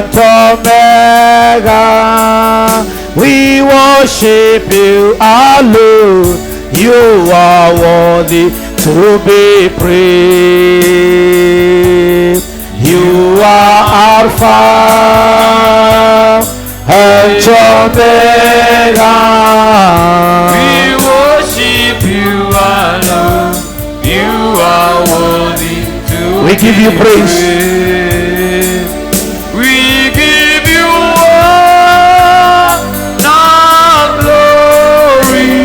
and Omega. We worship you alone. You are worthy to be praised. You are Alpha and Omega. We worship you alone. You are worthy to We give you praise. We give you all the glory.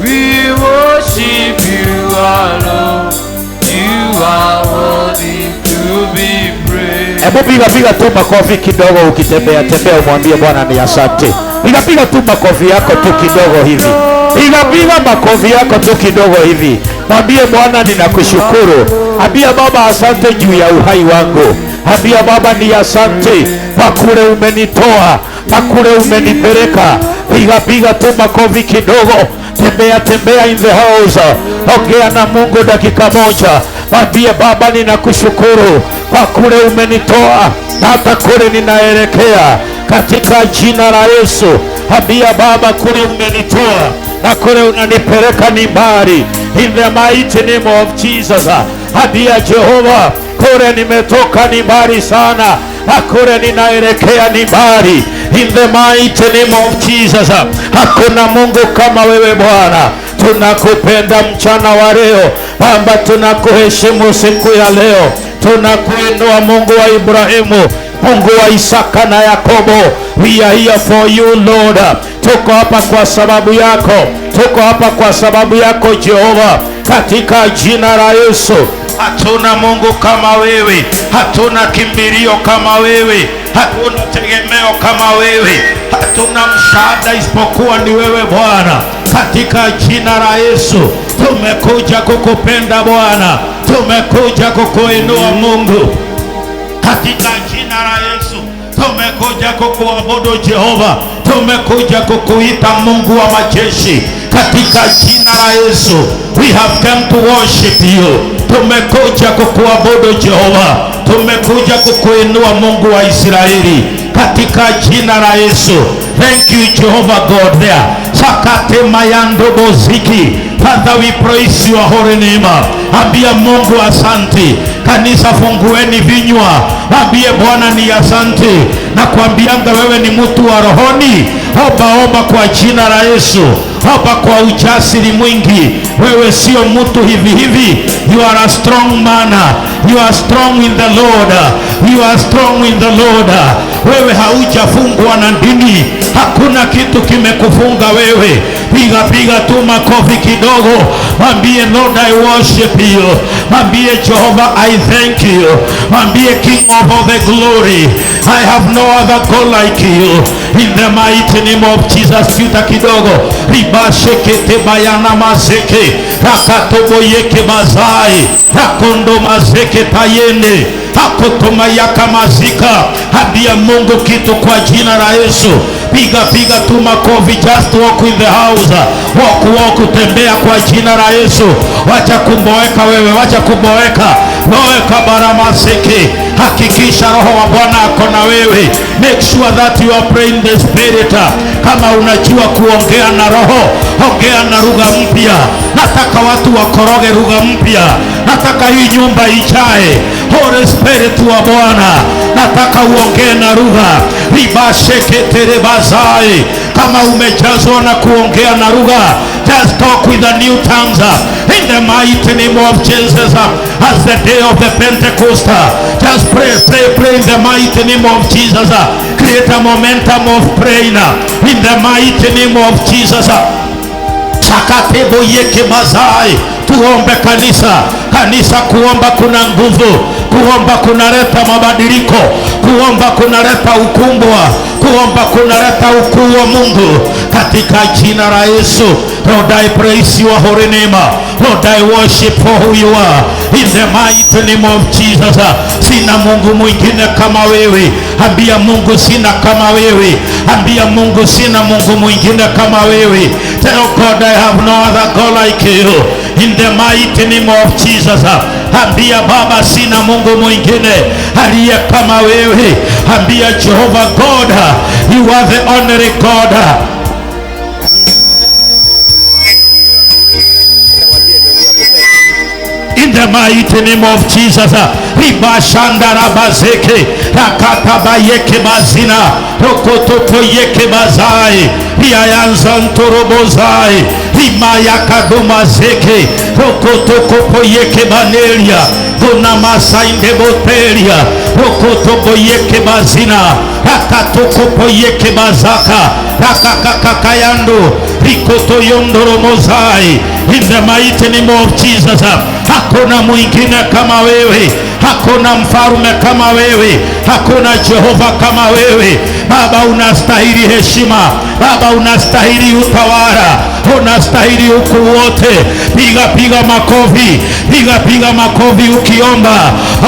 We worship you alone. You are worthy to be praised. Hebu piga tu makofi kidogo ukitembea tembea, umwambie Bwana ni asante. Piga tu makofi yako tu kidogo hivi. Piga makofi yako tu kidogo hivi. Mwambie Bwana ninakushukuru. Ambia Baba asante juu ya uhai wangu. Ambia Baba ni asante kwa kule umenitoa, kwa kule umenipeleka. Piga tu makofi kidogo. Tembea in the house. Ongea na Mungu dakika moja. Mwambie Baba ninakushukuru kwa kule umenitoa na hata kule ninaelekea katika jina la Yesu. Ambia Baba kule umenitoa na kule unanipeleka ni mbali. In the mighty name of Jesus. Ambia Jehova kule nimetoka ni mbali sana na kule ninaelekea ni mbali. In the mighty name of Jesus. Hakuna Mungu kama wewe Bwana. Tunakupenda mchana wa leo Baba, tunakuheshimu siku ya leo, tunakuinua Mungu wa Ibrahimu, Mungu wa Isaka na Yakobo. We are here for you Lord. Tuko hapa kwa sababu yako, tuko hapa kwa sababu yako Jehova, katika jina la Yesu. Hatuna Mungu kama wewe, hatuna kimbilio kama wewe, hatuna tegemeo kama wewe, hatuna msaada isipokuwa ni wewe Bwana. Katika jina la Yesu tumekuja kukupenda Bwana, tumekuja kukuinua Mungu. Katika jina la Yesu tumekuja kukuabudu Jehova, tumekuja kukuita Mungu wa majeshi. Katika jina la Yesu we have come to worship you. Tumekuja kukuabudu Jehova, tumekuja kukuinua Mungu wa Israeli. Katika jina la Yesu. Thank you Jehovah God there. Sakate mayando boziki. Father, we praise your holy name. Ambia Mungu asante. Kanisa fungueni vinywa. Ambie Bwana ni asante. Na kuambianga wewe ni mtu wa rohoni. Omba kwa jina la Yesu. Omba kwa ujasiri mwingi. Wewe sio mtu hivi hivi. You are a strong man. You are strong in the Lord. You are strong in the Lord. Wewe haujafungwa na dini. Hakuna kitu kimekufunga wewe. Piga tu makofi kidogo. Mwambie Lord I worship you. Mwambie Jehovah I thank you. Mwambie King of all the glory, I have no other God like you. In the mighty name of Jesus. Tuta kidogo. Ribashekete bayana mazeke. Rakatobo yeke mazai. Rakondo mazeke tayende. Hakotoma yaka mazika. Habia Mungu kitu kwa jina la Yesu. Piga tu makofi. Just walk in the house. Walk tembea kwa jina la Yesu. Wacha kumboeka wewe, wacha kumboeka. Boeka baramaseke. Hakikisha roho wa Bwana ako na wewe. Make sure that you are praying the spirit. Kama unajua kuongea na roho, ongea na lugha mpya. Nataka watu wakoroge lugha mpya. Nataka hii nyumba ijae Holy Spirit wa Bwana. Nataka uongee na lugha. Ribasheke terebazai. Kama umejazwa na kuongea na lugha, just talk with the new tongues. In the mighty name of Jesus. As the day of the Pentecost. Just pray in the mighty name of Jesus. Create a momentum of praying. In the mighty name of Jesus. Sakatebo yeke mazai. Tuombe kanisa kuomba kuna nguvu, kuomba kunaleta mabadiliko, kuomba kunaleta ukumbwa, kuomba kunaleta ukuu wa Mungu katika jina la Yesu. Lord I praise your holy name. Lord I worship for who you are. In the mighty name of Jesus. Sina Mungu mwingine kama wewe. Ambia Mungu sina kama wewe. Ambia Mungu sina Mungu mwingine kama wewe. Tell God I have no other God like you. in the mighty name of Jesus. Ambia Baba, sina Mungu mwingine aliye kama wewe. Ambia Jehovah God, you are the only God. In the mighty name of Jesus. Ribashanda rabazeke rakatabayeke bazina rokototoyeke bazai riayanza ntorobozai rimayakadumazeke rokotokopoyeke banelia donamasainde botelia rokotoboyeke bazina rakatokopoyeke bazaka rakakakakayando rikotoyondoromozai. In the mighty name of Jesus. Hakuna mwingine kama wewe, hakuna mfalme kama wewe, hakuna Jehova kama wewe. Baba, unastahili heshima, Baba unastahili utawala, unastahili ukuu wote. Piga makofi, piga makofi ukiomba.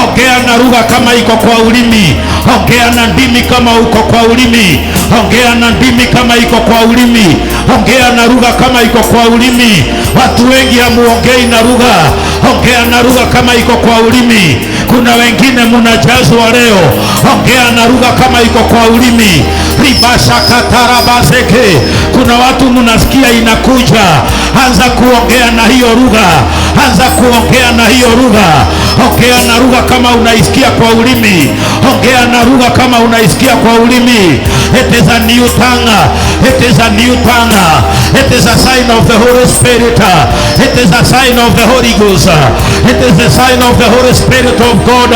Ongea na lugha kama iko kwa ulimi, ongea na ndimi kama uko kwa ulimi, ongea na ndimi kama iko kwa ulimi, ongea na lugha kama iko kwa ulimi. Watu wengi hamuongei na lugha, ongea na lugha kama iko kwa ulimi. Kuna wengine mnajazwa leo, ongea na lugha kama iko kwa ulimi. Ribasha katarabazeke, kuna watu mnasikia inakuja, anza kuongea na hiyo lugha, anza kuongea na hiyo lugha. Ongea na lugha kama unaisikia kwa ulimi, ongea na lugha kama unaisikia kwa ulimi. It is a new tongue, it is a new tongue, it is a sign of the Holy Spirit, it is a sign of the Holy Ghost, it is a sign of the Holy Spirit of God.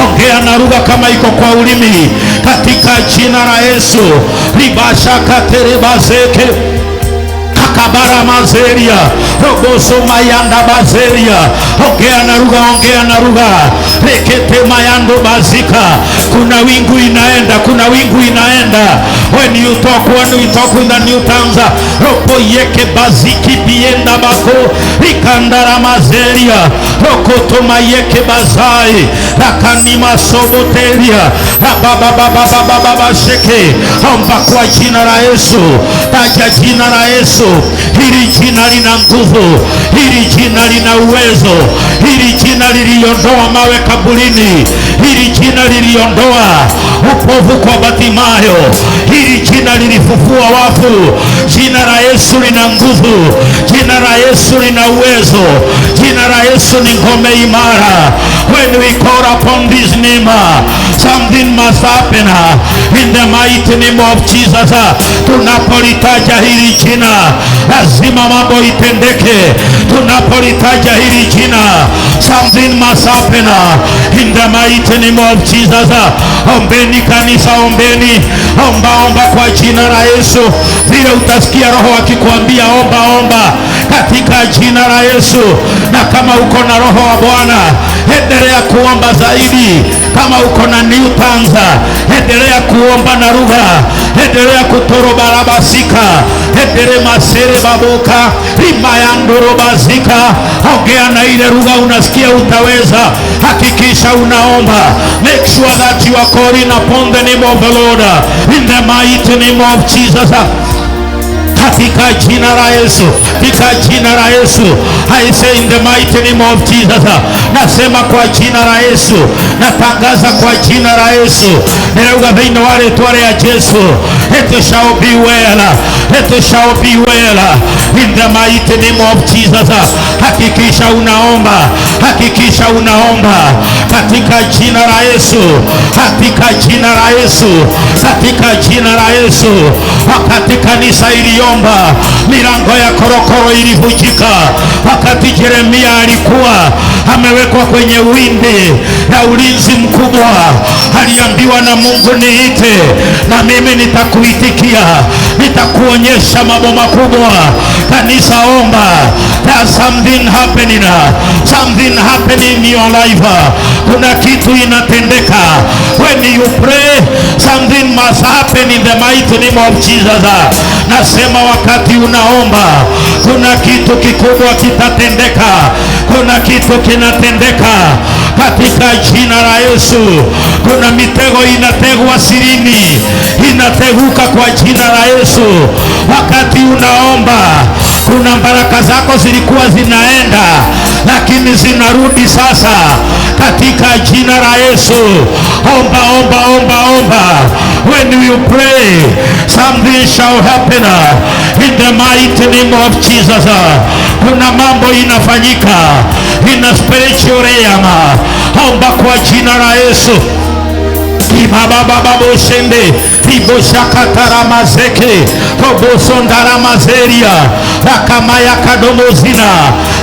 Ongea na lugha kama iko kwa ulimi katika jina la Yesu. Ribashaka terebazeke kabara mazeria roboso mayanda bazeria. Ongea na lugha, ongea na lugha. Rekete mayando bazika. Kuna wingu inaenda, kuna wingu inaenda. When you talk in the new tongues, ropo yeke baziki bienda bako ikandara mazeria rokoto mayeke bazai rakanima soboteria baba sheke. Omba kwa jina la Yesu, taja jina la Yesu. Hili jina lina nguvu, hili jina lina uwezo, hili jina liliondoa mawe kaburini, hili jina liliondoa upofu kwa Batimayo, hili jina lilifufua wafu. Jina la Yesu lina nguvu, jina la Yesu lina uwezo, jina la Yesu ni ngome imara. When we call upon this name, something must happen. In the mighty name of Jesus. Tunapolitaja hili jina lazima mambo itendeke. Tunapolitaja hili jina something must happen. In the mighty name of Jesus. Ombeni kanisa, ombeni, omba kwa jina la Yesu. Vile utasikia Roho akikwambia omba katika jina la Yesu. Na kama uko na Roho wa Bwana, endelea kuomba zaidi. Kama uko na new tongues, endelea kuomba na lugha, endelea kutorobarabasika, endelea masere babuka rimayandorobazika. Ongea na ile lugha unasikia utaweza. Hakikisha unaomba. Make sure that you are calling upon the name of the Lord in the mighty name of Jesus. Katika jina la Yesu, katika jina la Yesu. I say in the mighty name of Jesus. Nasema kwa jina la Yesu, natangaza kwa jina la Yesu. Nereuga vino wale tuare ya Yesu. It shall be well, it shall be well in the mighty name of Jesus. Hakikisha unaomba, hakikisha unaomba katika jina la Yesu, katika jina la Yesu, katika jina la Yesu. Wakati kanisa iliomba, milango ya korokoro ilivunjika. Wakati Yeremia alikuwa amewekwa kwenye wimbi na ulinzi mkubwa, aliambiwa na Mungu, niite na mimi nitakuitikia, nitakuonyesha mambo makubwa. Kanisa omba. There's something happening, something happening in your life. Kuna kitu inatendeka. When you pray, something must happen in the mighty name of Jesus. Nasema wakati unaomba, kuna kitu kikubwa kitatendeka, kuna kitu kinatendeka katika jina la Yesu. Kuna mitego inategwa sirini, inateguka kwa jina la Yesu. Wakati unaomba, Kuna baraka zako zilikuwa zinaenda, lakini zinarudi sasa katika jina la Yesu. Omba, omba, omba, omba. When you pray, something shall happen in the mighty name of Jesus. Kuna mambo inafanyika in a spiritual realm. Omba kwa jina la Yesu. Ibabababosende iboshakataramazeke kobosondaramazeria rakamayakadomozina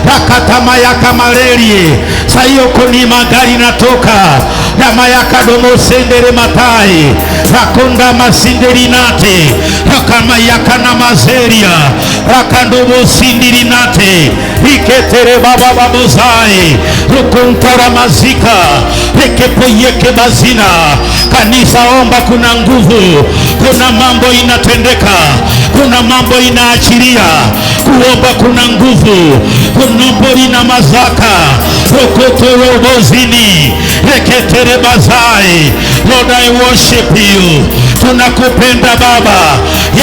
rakatamayakamarerie sayokoni magari natoka ramayakadomosendere matai rakonda masinderinate rakamayakana-mazeria rakandomosindirinate iketere babababozai rukuntaramazika rekepoyeke bazina. Kanisa, omba. Kuna nguvu, kuna mambo inatendeka, kuna mambo inaachilia. Kuomba kuna nguvu, kunombo ina mazaka rokotoro bozini reketere bazai. Lord, I worship you. Tunakupenda Baba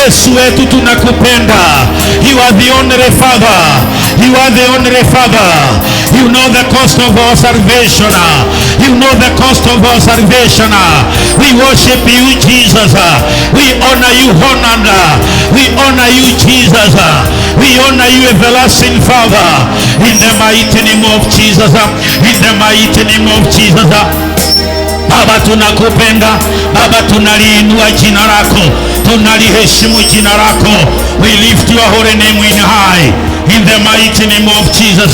Yesu wetu, tunakupenda. You are the only Father. You are the only Father. You know the cost of our salvation. You know the cost of our salvation. We worship you, Jesus. We honor you, Honanda. We honor you, Jesus. We honor you, everlasting Father. In the mighty name of Jesus. In the mighty name of Jesus. Baba, tunakupenda Baba, tunaliinua jina lako, tunaliheshimu jina lako. We lift your holy name in high. In the mighty name of Jesus,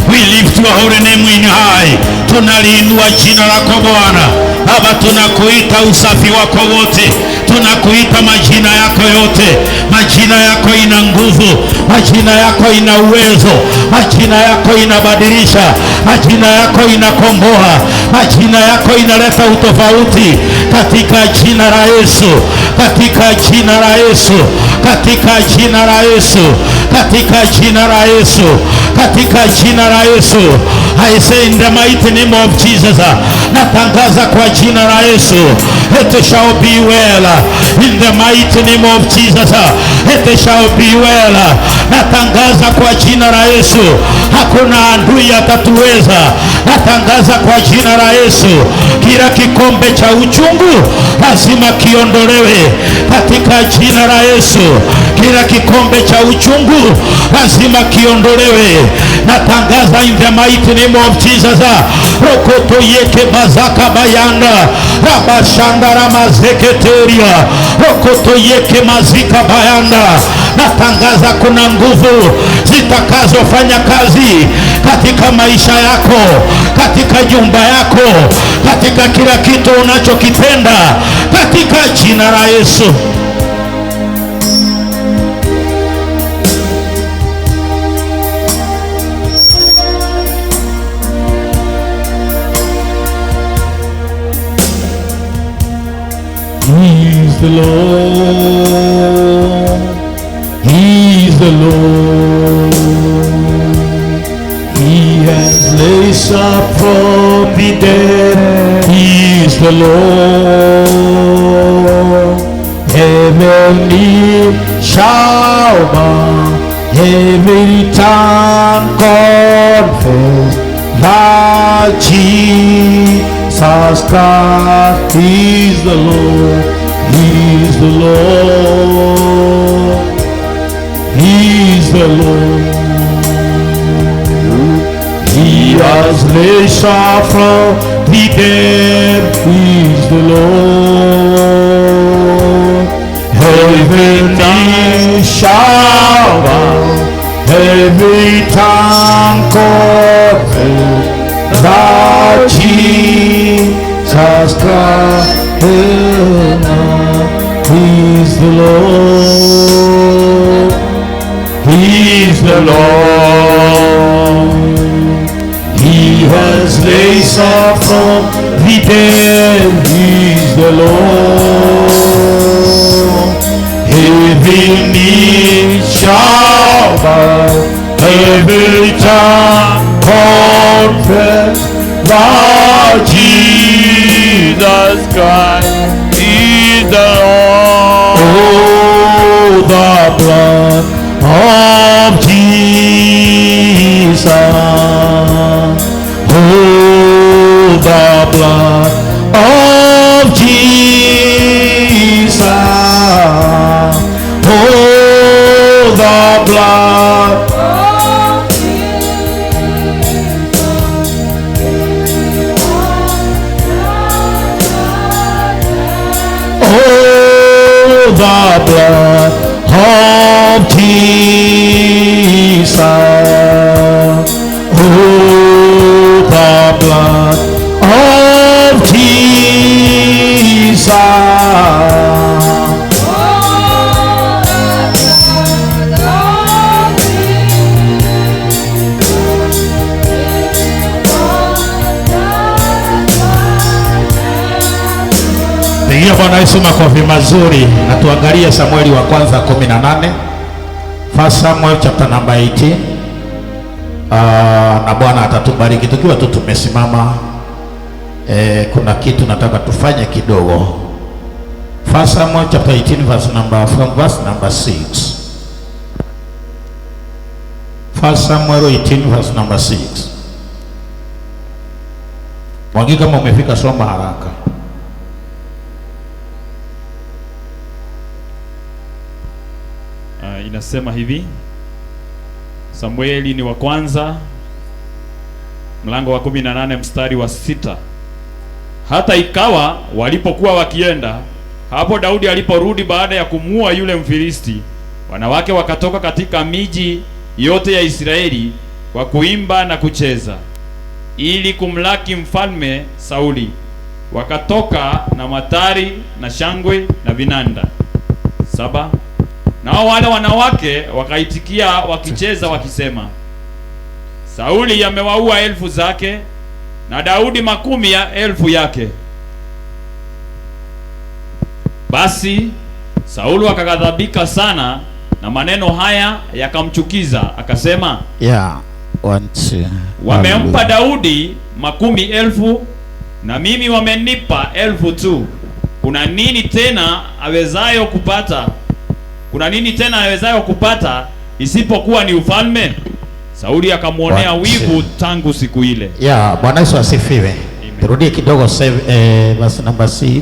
we lift your holy name in high. Tunaliinua jina lako Bwana. Baba, tunakuita usafi wako wote, tunakuita majina yako yote. Majina yako ina nguvu, majina yako ina uwezo, majina yako inabadilisha, majina yako inakomboa, majina yako inaleta utofauti. Katika jina la Yesu, katika jina la Yesu, katika jina la Yesu, katika jina la Yesu, katika jina la Yesu. I say in the mighty name of Jesus, natangaza kwa jina la Yesu, it shall be well. In the mighty name of Jesus, it shall be well. Natangaza kwa jina la Yesu, hakuna adui atatuweza. Natangaza kwa jina la Yesu, kila kikombe cha uchungu lazima kiondolewe katika jina la Yesu. Kila kikombe cha uchungu lazima kiondolewe. Natangaza in the mighty name of Jesus, rokoto yeke bazaka bayanda rabashanda ramazeketeria rokoto yeke mazika bayanda. Natangaza kuna nguvu zitakazofanya kazi katika maisha yako, katika nyumba yako, katika kila kitu unachokitenda, katika jina la Yesu. He's the Lord. He's the Lord. He has raised up from the dead. He's the Lord. Heavenly shall bow, every tongue confess that Jesus Christ is the Lord. He's the Lord. He's the Lord. He has raised up from the dead. He's the Lord. Every knee shall bow, every tongue confess that Jesus Christ is the Lord. He's the Lord. He has raised up from the dead. He's the Lord. Every knee shall bow, every tongue confess that Jesus Christ is the Lord. Oh, the blood of Jesus. Oh, the blood of Jesus. Oh, the blood of Jesus. Pigia Bwana Yesu makofi mazuri, na tuangalie Samueli wa kwanza 18. First Samuel chapter number 18. Na Bwana atatubariki tukiwa tu tumesimama. Kuna kitu nataka tufanye kidogo. First Samuel chapter 18 from verse number 6. First Samuel 18 verse number 6. Mwangi kama umefika, soma haraka. Inasema hivi, Samueli ni wa kwanza mlango wa 18 mstari wa 6. Hata ikawa walipokuwa wakienda, hapo Daudi aliporudi baada ya kumuua yule Mfilisti, wanawake wakatoka katika miji yote ya Israeli kwa kuimba na kucheza ili kumlaki mfalme Sauli. Wakatoka na matari na shangwe na vinanda. 7. Nao wale wanawake wakaitikia wakicheza wakisema, Sauli amewaua 1000 zake na Daudi 10,000 yake. Basi Sauli akaghadhabika sana na maneno haya yakamchukiza, akasema, wamempa Daudi 10,000 na mimi wamenipa 1,000 tu. Kuna nini tena awezayo kupata isipokuwa ni ufalme? Sauli akamwonea wivu tangu siku ile. Bwana Yesu asifiwe. Turudie kidogo verse number 6.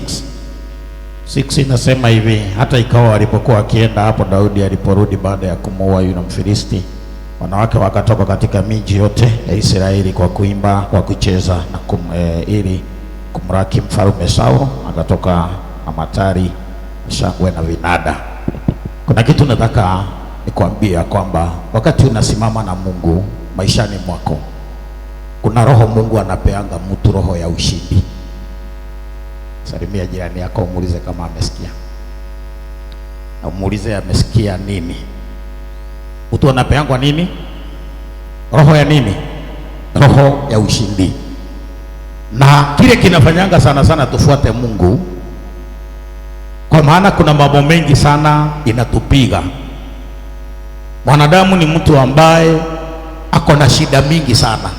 6 inasema hivi, hata ikawa walipokuwa wakienda, hapo Daudi aliporudi baada ya kumuua yule Mfilisti, wanawake wakatoka katika miji yote ya Israeli kwa kuimba, kwa kucheza na ili kumraki mfalme Sauli. Akatoka na matari, shangwe na vinada. Kuna kitu nataka nikwambia kwamba wakati unasimama na Mungu maishani mwako, kuna roho Mungu anapeanga mtu, roho ya ushindi. Salimia jirani yako, umuulize kama amesikia, na umuulize amesikia nini. Mtu anapeangwa nini? Roho ya nini? Roho ya ushindi. Na kile kinafanyanga sana sana tufuate Mungu, kwa maana kuna mambo mengi sana inatupiga. Mwanadamu ni mtu ambaye ako na shida mingi sana,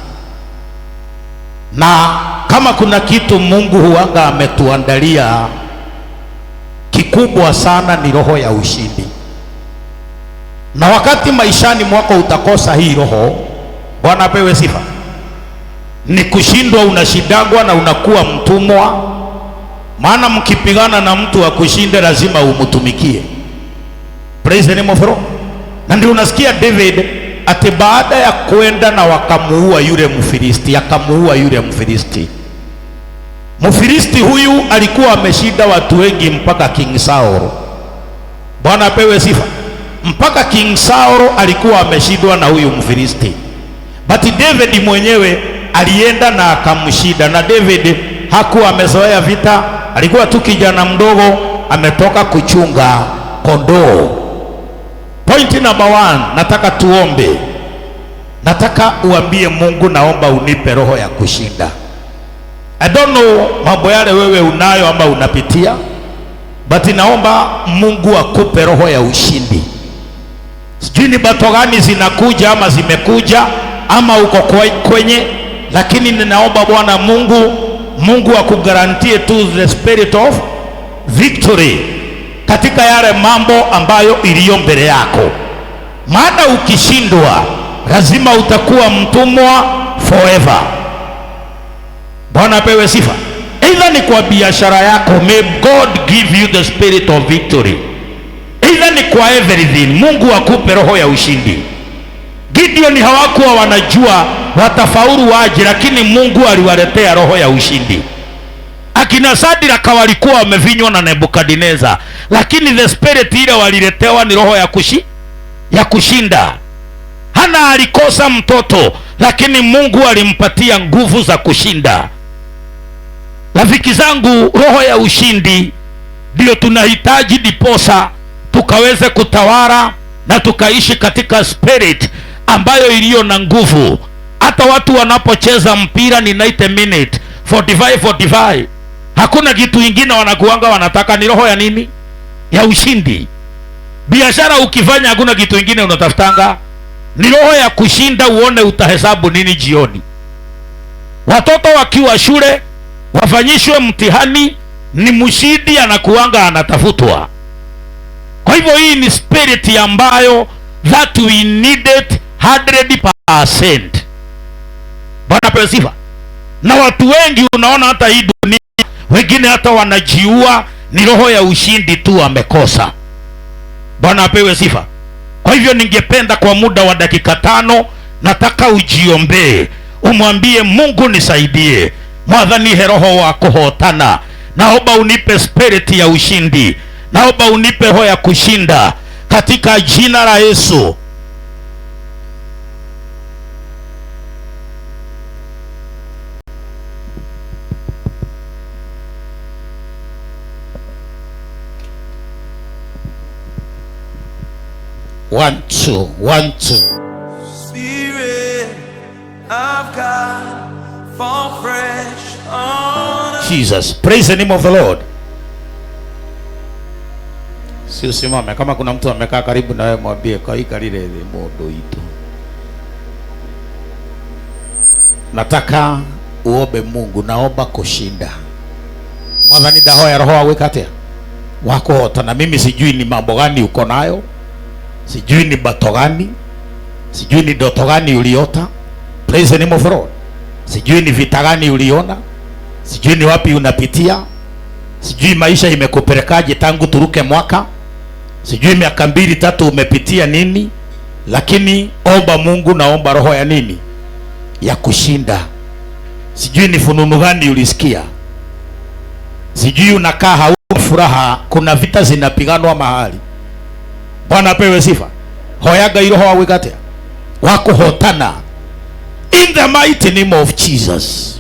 na kama kuna kitu Mungu huanga ametuandalia kikubwa sana ni roho ya ushindi. Na wakati maishani mwako utakosa hii roho, Bwana apewe sifa, ni kushindwa, unashindangwa na unakuwa mtumwa. Maana mkipigana na mtu wa kushinda lazima umtumikie. Praise the name of God. Na ndio unasikia David ati baada ya kwenda na wakamuua yule Mfilisti, akamuua yule Mfilisti. Mfilisti huyu alikuwa ameshinda watu wengi mpaka King Saul. Bwana apewe sifa. Mpaka King Saul alikuwa ameshindwa na huyu Mfilisti. But David mwenyewe alienda na akamshinda. Na David hakuwa amezoea vita, alikuwa tu kijana mdogo ametoka kuchunga kondoo. Point number 1, nataka tuombe. Nataka uambie Mungu, naomba unipe roho ya kushinda. I don't know mambo yale wewe unayo ama unapitia, but naomba Mungu akupe roho ya ushindi. Sijui ni bato gani zinakuja ama zimekuja ama uko kwenye, lakini ninaomba Bwana Mungu akugarantie tu the spirit of victory katika yale mambo ambayo iliyo mbele yako. Maana ukishindwa lazima utakuwa mtumwa forever. Bwana apewe sifa. Either ni kwa biashara yako, may God give you the spirit of victory. Either ni kwa everything, Mungu akupe roho ya ushindi. Gideon hawakuwa wanajua watafaulu waje, lakini Mungu aliwaletea roho ya ushindi. Akina Shadraka walikuwa wamevinywa na Nebukadneza, lakini the spirit ile waliletewa ni roho ya kushinda. Hana alikosa mtoto, lakini Mungu alimpatia nguvu za kushinda. Rafiki zangu, roho ya ushindi ndio tunahitaji, diposa tukaweze kutawala na tukaishi katika spirit ambayo iliyo na nguvu. Hata watu wanapocheza mpira ni 90 minute 45, hakuna kitu kingine wanakuanga wanataka, ni roho ya nini? Ya ushindi. Biashara ukifanya hakuna kitu kingine unatafutanga, ni roho ya kushinda, uone utahesabu nini jioni. Watoto wakiwa shule wafanyishwe mtihani, ni mshindi anakuanga anatafutwa. Kwa hivyo hii ni spirit ambayo that we needed 100%. Bwana pewe sifa. Na watu wengi unaona hata hii dunia, wengine hata wanajiua, ni roho ya ushindi tu wamekosa. Bwana apewe sifa. Kwa hivyo ningependa kwa muda wa dakika 5 nataka ujiombee, umwambie Mungu, nisaidie, Mwathani he roho wa kuhotana, naomba unipe spirit ya ushindi, naomba unipe roho ya kushinda katika jina la Yesu. One, two. Spirit of God, fall fresh on us. Jesus, praise the name of the Lord. Si usimame, kama kuna mtu amekaa karibu na wewe mwambie kaika lile modo itu. Nataka uombe Mungu, naomba kushinda. Mwathani daho ya roho awekatea wako, na mimi sijui ni mambo gani uko nayo, sijui ni bato gani, sijui ni doto gani uliota. Praise the name of the Lord. Sijui ni vita gani uliona, sijui ni wapi unapitia, sijui maisha imekupelekaje tangu turuke mwaka, sijui miaka 2-3 umepitia nini, lakini omba Mungu, naomba roho ya nini? Ya kushinda. Sijui ni fununu gani ulisikia, sijui unakaa hauna furaha, kuna vita zinapiganwa mahali. Bwana apewe sifa. Hoyaga iroho awekatea wako hotana in the mighty name of Jesus.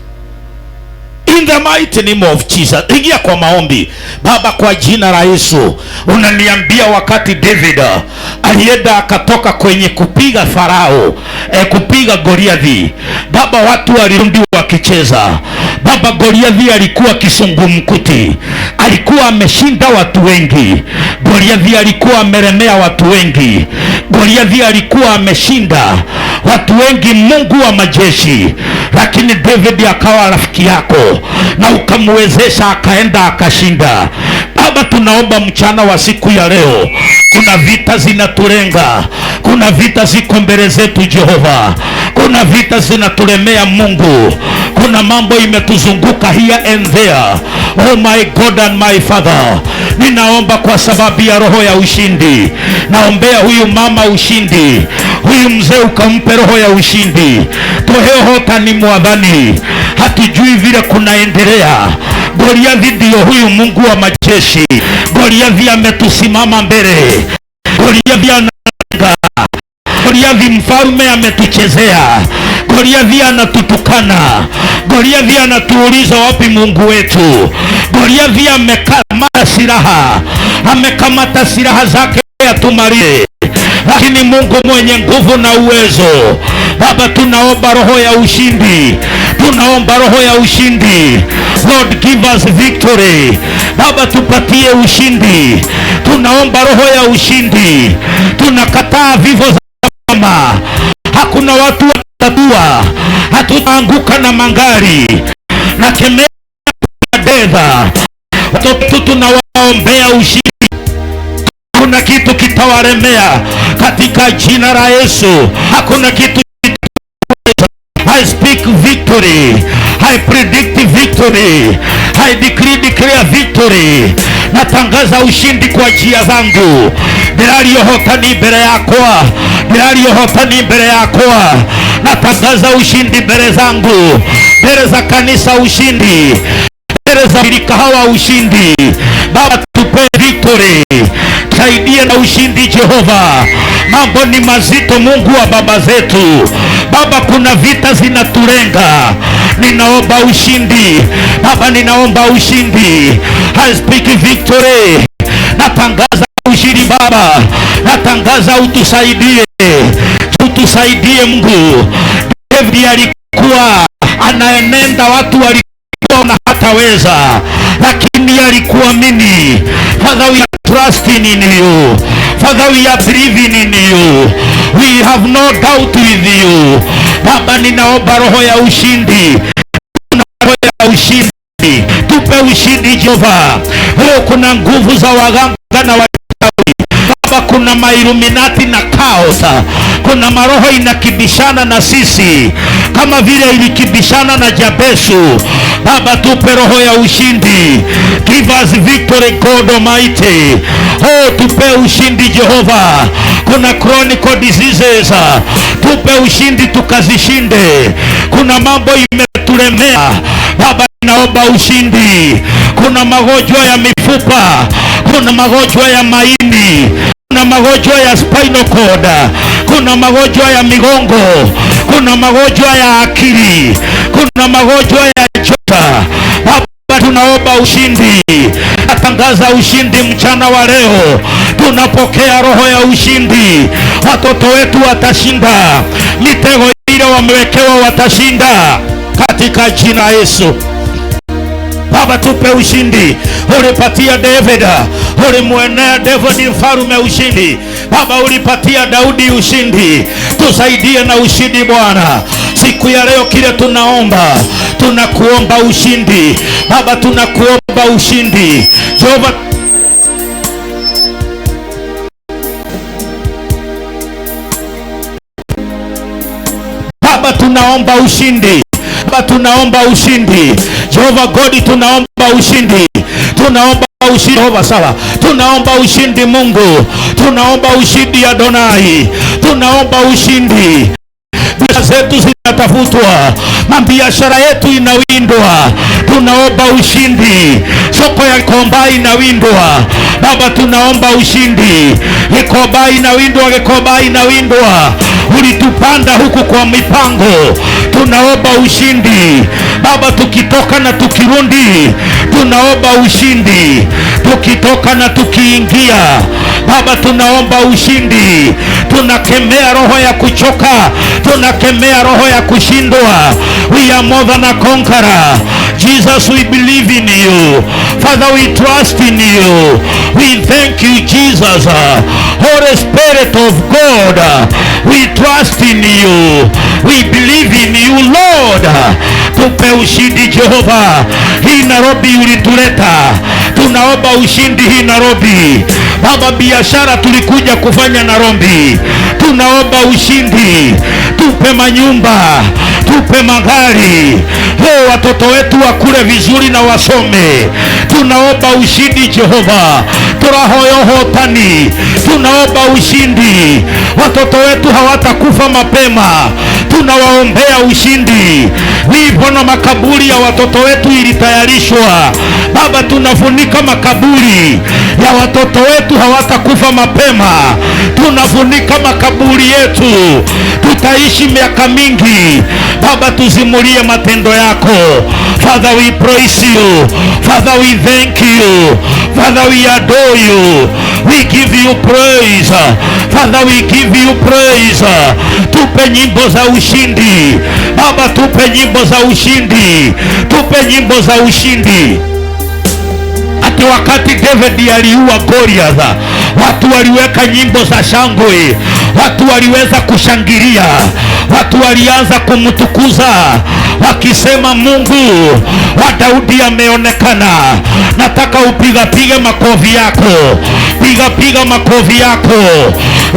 In the mighty name of Jesus. Ingia kwa maombi. Baba, kwa jina la Yesu, unaniambia wakati David alienda akatoka kwenye kupiga Farao, kupiga Goliathi, Baba, watu walirudi wakicheza. Baba, Goliathi alikuwa kisungumkuti, alikuwa ameshinda watu wengi. Goliathi alikuwa ameremea watu wengi. Goliathi alikuwa ameshinda watu wengi, Mungu wa majeshi. Lakini David akawa rafiki yako na ukamwezesha akaenda akashinda. Baba, tunaomba mchana wa siku ya leo, kuna vita zinatulenga, kuna vita ziko mbele zetu Jehova, kuna vita zinatulemea Mungu, kuna mambo imetuzunguka here and there. Oh my God and my Father, ninaomba kwa sababu ya roho ya ushindi, naombea huyu mama ushindi, huyu mzee ukampe roho ya ushindi. Toheohota ni Mwathani, hatujui vile kunaendelea. Goliathi ndio huyu Mungu wa majeshi. Goliathi ametusimama mbele, Goliathi ananga, Goliathi mfalme ametuchezea, Goliathi anatutukana, Goliathi anatuuliza wapi Mungu wetu. Goliathi amekamata silaha, amekamata silaha zake atumarie, lakini Mungu mwenye nguvu na uwezo, Baba, tunaomba roho ya ushindi, tunaomba roho ya ushindi. Lord, give us victory. Baba, tupatie ushindi, tunaomba roho ya ushindi. Tunakataa vifo za mama, hakuna watu watatua, hatutaanguka na mangari na kemea dedha. Watoto tunawaombea ushindi, hakuna kitu kitawaremea katika jina la Yesu. Hakuna kitu. I speak victory, I predict victory, I declare victory. Natangaza ushindi kwa njia zangu. Nilaliyohotani mbele yako, nilaliyohotani mbele yako. Natangaza ushindi mbele zangu, mbele za kanisa ushindi, mbele za washirika hawa ushindi. Baba, tupe victory, saidie na ushindi Jehova. Mambo ni mazito, Mungu wa baba zetu. Baba, kuna vita zinatulenga, ninaomba ushindi Baba, ninaomba ushindi. I speak victory, natangaza ushindi Baba, natangaza utusaidie, utusaidie Mungu. David alikuwa anaenenda, watu walikuwa na hataweza, lakini alikuwa mimi. Father, we are trusting in you. Father, we are believing in you. We have no doubt with you. Baba, ninaomba roho ya ushindi, roho ya ushindi, tupe ushindi Jehova. Leo kuna nguvu za waganga na wachawi Baba, kuna mailuminati na chaos, kuna maroho inakibishana na sisi kama vile ilikibishana na Jabesu. Baba, tupe roho ya ushindi. Give us victory God Almighty. Oh, tupe ushindi Jehova. Kuna chronic diseases, tupe ushindi tukazishinde. Kuna mambo imetulemea Baba, naomba ushindi. Kuna magonjwa ya mifupa, kuna magonjwa ya maini, kuna magonjwa ya spinal cord, kuna magonjwa ya migongo, kuna magonjwa ya akili, kuna magonjwa ya jota. Baba, tunaomba ushindi. Natangaza ushindi mchana wa leo. Tunapokea roho ya ushindi. Watoto wetu watashinda, mitego ile wamewekewa watashinda katika jina Yesu. Baba, tupe ushindi. Ulipatia David, ulimwenea David mfalme ushindi. Baba, ulipatia Daudi ushindi. Tusaidie na ushindi Bwana. Siku ya leo kile tunaomba, tunakuomba ushindi. Baba, tunakuomba ushindi. Jehova, Baba, tunaomba ushindi. Baba, tunaomba ushindi. Jehova God, tunaomba ushindi. Tunaomba ushindi Jehova, sawa. Tunaomba ushindi Mungu. Tunaomba ushindi Adonai. Tunaomba ushindi. Biashara zetu zinatafutwa, mabiashara yetu inawindwa. Tunaomba ushindi. Soko ya Gikomba inawindwa. Baba, tunaomba ushindi. Gikomba inawindwa, Gikomba inawindwa. Ulitupanda huku kwa mipango. Tunaomba ushindi Baba, tukitoka na tukirundi. Tunaomba ushindi tukitoka na tukiingia. Baba, tunaomba ushindi. Tunakemea roho ya kuchoka, tunakemea roho ya kushindwa. We are more than a conqueror. Jesus, we believe in you. Father, we trust in you. We thank you Jesus. Holy Spirit of God, we trust in you. We believe in you Lord. Tupe ushindi Jehova. Hii Nairobi ulituleta, tunaomba ushindi hii Nairobi. Baba, biashara tulikuja kufanya Nairobi, tunaomba ushindi. Tupe manyumba, tupe magari. Leo watoto wetu wakule vizuri na wasome. Tunaomba ushindi Jehova. Turahoyohotani, tunaomba ushindi. Watoto wetu hawatakufa mapema. Tunawaombea ushindi. Wipo na makaburi ya watoto wetu ilitayarishwa. Baba, tunafunika makaburi ya watoto wetu, hawatakufa mapema. Tunafunika makaburi yetu, tutaishi miaka mingi. Baba, tuzimulie matendo yako. Father, we praise you. Father, we thank you. Father, we adore you. We give you praise. Father, we give you praise. Tupe nyimbo za ushindi. Baba, tupe nyimbo za ushindi. Tupe nyimbo za ushindi. Ati wakati David aliua Goliath, watu waliweka nyimbo za shangwe. Watu waliweza kushangilia. Watu walianza kumtukuza wakisema Mungu wa Daudi ameonekana. Nataka upigapige makofi yako. Piga makofi yako.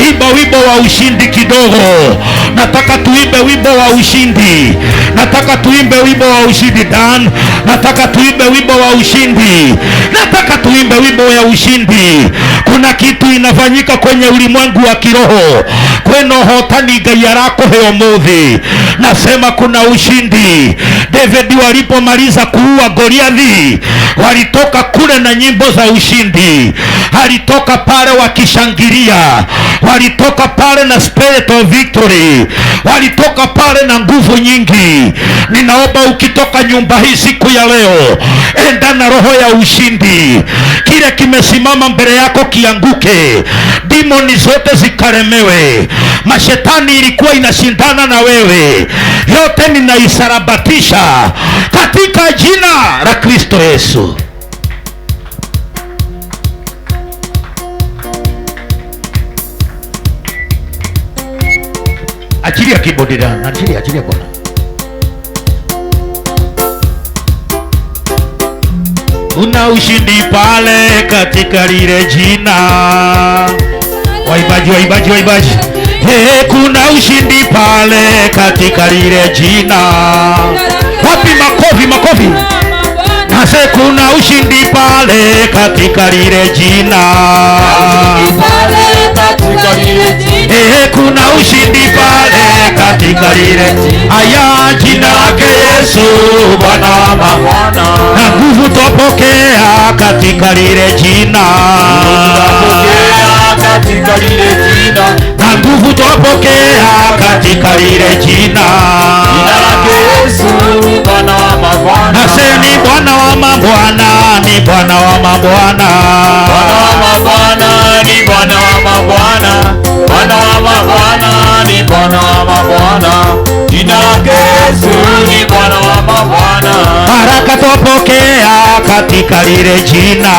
Imba wimbo wa ushindi kidogo. Nataka tuimbe wimbo wa ushindi. Nataka tuimbe wimbo wa ushindi Dan. Nataka tuimbe wimbo wa ushindi. Nataka tuimbe wimbo wa ushindi. Kuna kitu inafanyika kwenye ulimwengu wa kiroho. Kweno hotani gayarako heo muthi. Nasema kuna ushindi. David walipomaliza kuua Goliathi, walitoka kule na nyimbo za ushindi. Alitoka pale wakishangilia, walitoka pale na spirit of victory, walitoka pale na nguvu nyingi. Ninaomba ukitoka nyumba hii siku ya leo, enda na roho ya ushindi. Kile kimesimama mbele yako kianguke, demoni zote zikaremewe. Mashetani ilikuwa inashindana na wewe, yote ninaisarabatisha katika jina la Kristo Yesu. Achilia kibodi dana, achilia bwana. Una ushindi pale katika lile jina. Waibaji. Kuna ushindi pale katika lile jina. Wapi makofi? Nase kuna ushindi pale katika lile jina. Kuna ushindi pale katika lile aya, jina lake Yesu Bwana wa mabwana, na nguvu tupokea katika lile jina. Na nguvu tupokea katika lile jina. Jina lake Yesu Bwana wa mabwana, nasema Bwana wa mabwana, ni Bwana wa mabwana. Bwana wa mabwana, ni Bwana wa mabwana. Bwana wa mabwana, ni Bwana wa mabwana. Jina lake Yesu ni Bwana wa mabwana. Baraka tupokea katika lile jina.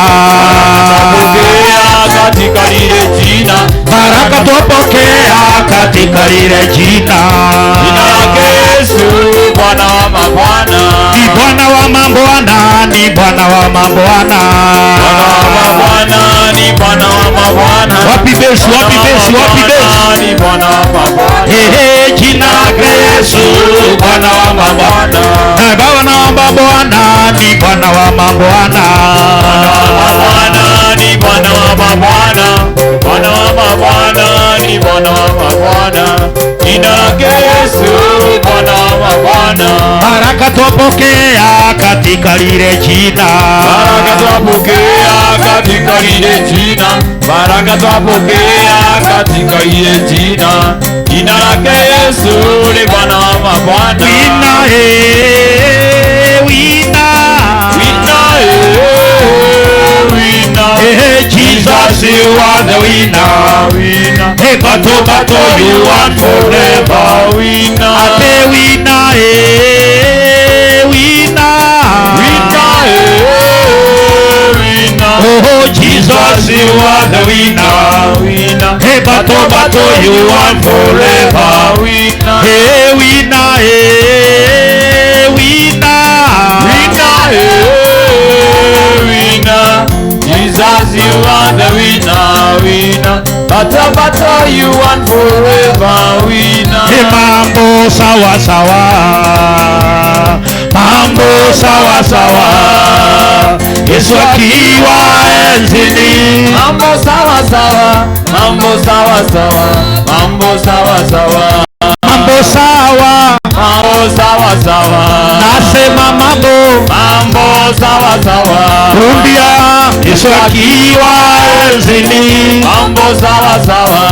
Katika lile jina. Baraka tupokea katika lile jina. Jina lake Yesu Bwana wa mabwana. Ni Bwana wa mabwana, ni Bwana wa mabwana. Bwana wa mabwana, ni Bwana wa mabwana. Wapi besi? Ni Bwana wa mabwana. Jina lake Yesu Bwana wa mabwana. Na Bwana wa mabwana, ni Bwana wa mabwana. Ni Bwana wa mabwana. Bwana wa mabwana, ni Bwana wa mabwana. Jina lake Yesu Bwana wa mabwana. Baraka tupokea katika lile jina. Baraka tupokea katika lile jina. Baraka tupokea katika lile jina. Jina lake Yesu ni Bwana wa mabwana. Jesus, you are the winner. Hey, battle, you won forever. Winner. Ate winner, winner. Oh, Jesus, you are the winner. Hey, battle, you won forever. Winner. Hey, winner, winner. Jesus, you are the winner. Battle, you won forever. Winner. Hey, mambo sawa sawa. Yesu akiwa enzini. Mambo sawa sawa. Nasema mambo sawa. Rudia. Yesu akiwa enzini. Mambo sawa sawa.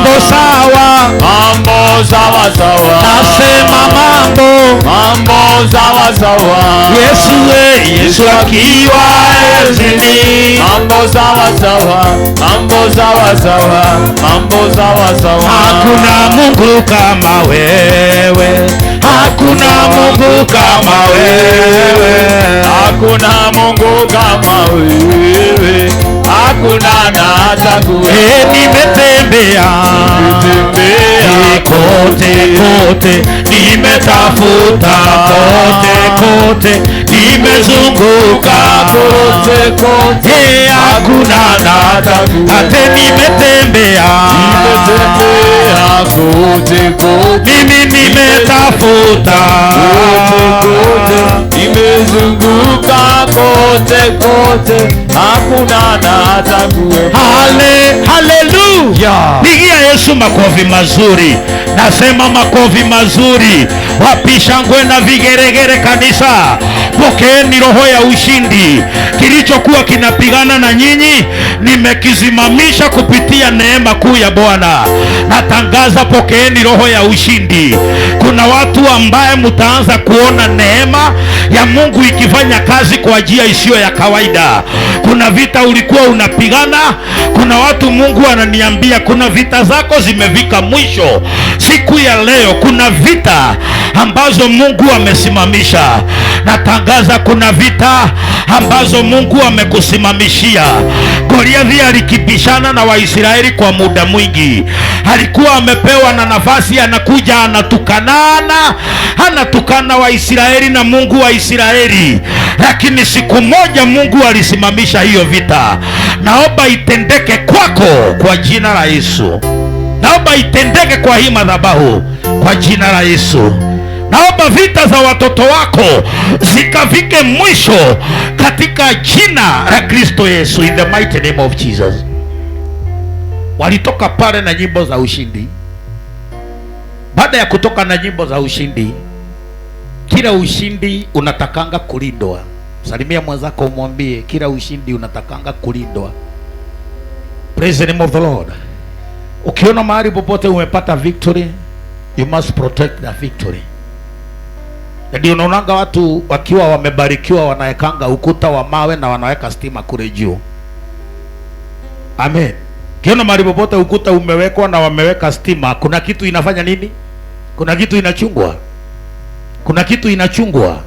Nasema mambo sawa. Yesu akiwa enzini. Mambo sawa. Hakuna Mungu kama wewe. Hakuna Mungu kama wewe. Hakuna hata kuwe. Nimetembea kote, nimetafuta kote, nimezunguka kote, hakuna hata kuwe. Hata nimetembea kote, mimi nimetafuta kote, nimezunguka kote, hakuna hata kuwe. Hallelujah. Haleluya! Pigia Yesu makofi mazuri. Nasema makofi mazuri. Wapi shangwe na vigeregere kanisa? Pokeeni roho ya ushindi. Kilichokuwa kinapigana na nyinyi nimekisimamisha kupitia neema kuu ya Bwana. Natangaza, pokeeni roho ya ushindi. Kuna watu ambaye mtaanza kuona neema ya Mungu ikifanya kazi kwa njia isiyo ya kawaida. Kuna vita ulikuwa unapigana. Kuna watu Mungu ananiambia kuna vita zako zimefika mwisho. Siku ya leo kuna vita ambazo Mungu amesimamisha. Natangaza kuna vita ambazo Mungu amekusimamishia. Goliathi alikibishana na Waisraeli kwa muda mwingi. Alikuwa amepewa na nafasi, anakuja anatukana Waisraeli na Mungu wa Israeli. Lakini siku moja Mungu alisimamisha hiyo vita. Naomba itendeke kwako kwa jina la Yesu. Naomba itendeke kwa hii madhabahu kwa jina la Yesu. Naomba vita za watoto wako zikafike mwisho katika jina la Kristo Yesu, in the mighty name of Jesus. Walitoka pale na nyimbo za ushindi. Baada ya kutoka na nyimbo za ushindi, kila ushindi unatakanga kulindwa. Salimia mwenzako umwambie kila ushindi unatakanga kulindwa. Praise the name of the Lord. Ukiona mahali popote umepata victory, you must protect the victory. Ndio unaonanga watu wakiwa wamebarikiwa wanawekanga ukuta wa mawe na wanaweka stima kule juu. Amen. Ukiona mahali popote ukuta umewekwa na wameweka stima, kuna kitu inafanya nini? Kuna kitu inachungwa. Kuna kitu inachungwa.